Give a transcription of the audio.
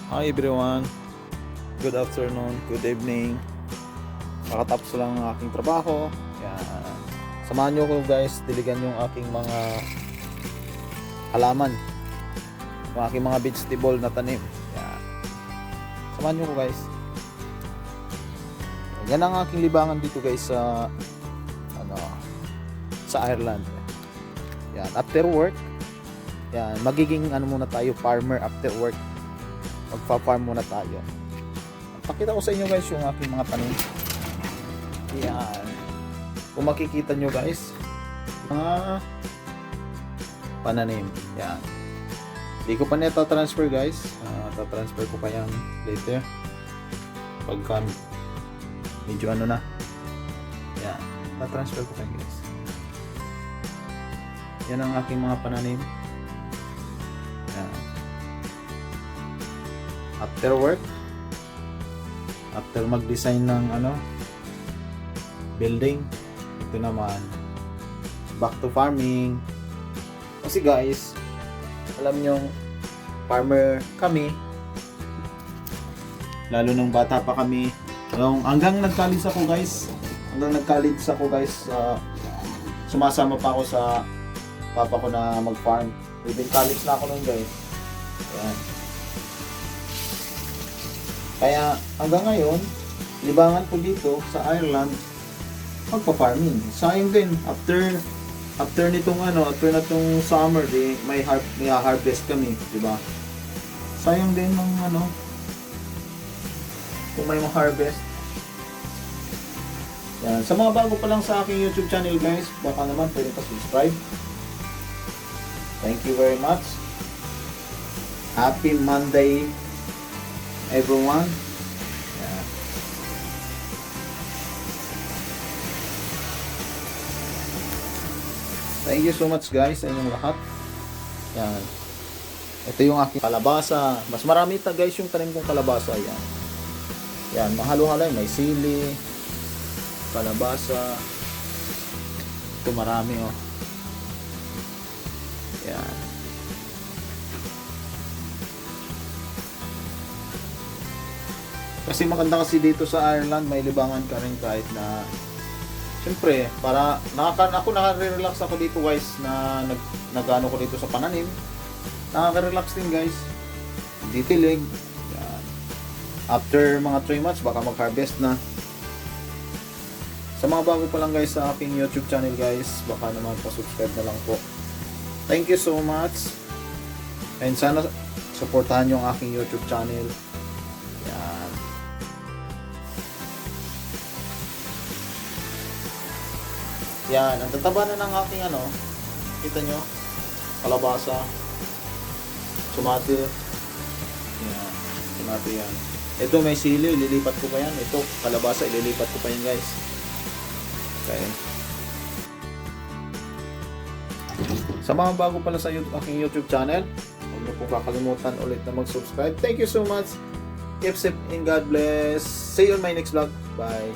Hi everyone, good afternoon, good evening. Kakatapos lang ng aking trabaho. Yan. Samahan nyo ko guys, diligan yung aking mga halaman, yung aking mga vegetable na tanim. Yan. Samahan nyo ko guys. Yan ang aking libangan dito guys sa Ireland. Yan, after work. Yan, magiging muna tayo, farmer after work. Magpa-farm muna tayo. Pakita ko sa inyo guys yung aking mga tanim. Yan. Kung makikita nyo guys, mga pananim. Yan. Hindi ko pa nito transfer guys. Ta-transfer ko pa yan later. Pagka medyo na. Yan. Ta-transfer ko pa yan guys. Yan ang aking mga pananim. Yan. After work, after mag-design ng building, ito naman back to farming. Kasi guys, alam nyo, farmer kami, lalo nung bata pa kami, hanggang nag-college ako guys, sumasama pa ako sa papa ko na mag-farm. Even college na ako nun guys. Ayan. Kaya hanggang ngayon, libangan ko dito sa Ireland magpa-farming. Sayang din after nitong after na tong summer may harvest kami, di ba? Sayang din ng kung may ma-harvest. Yan, sa mga bago pa lang sa aking YouTube channel guys, baka naman pwede pa subscribe. Thank you very much. Happy Monday everyone. Yeah. Thank you so much guys sa inyong lahat. Yan. Ito yung aking kalabasa. Mas marami ta guys yung tanim kong kalabasa. Yan. Yan, mahalo-halay. May sili, kalabasa. Ito marami oh. Yan. Kasi maganda kasi dito sa Ireland, may libangan ka rin kahit na siyempre, para nakaka-relax ako dito guys na nag-ano ko dito sa pananim. Nakaka-relax din guys. Ditilig. Yan. After mga 3 months, baka mag-harvest na. Sa mga bago pa lang guys sa aking YouTube channel guys, baka naman pa-subscribe na lang po. Thank you so much. And sana supportahan nyo ang aking YouTube channel. Yan. Yan, ang tataba na ng aking kita nyo, kalabasa, sumati. Yan, sumati yan. Ito may sili, ililipat ko pa yan. Ito, kalabasa, ililipat ko pa yan guys. Okay. Sa mga bago pala sa aking YouTube channel, huwag niyo po kakalimutan ulit na mag-subscribe. Thank you so much. Keep safe and God bless. See you on my next vlog. Bye.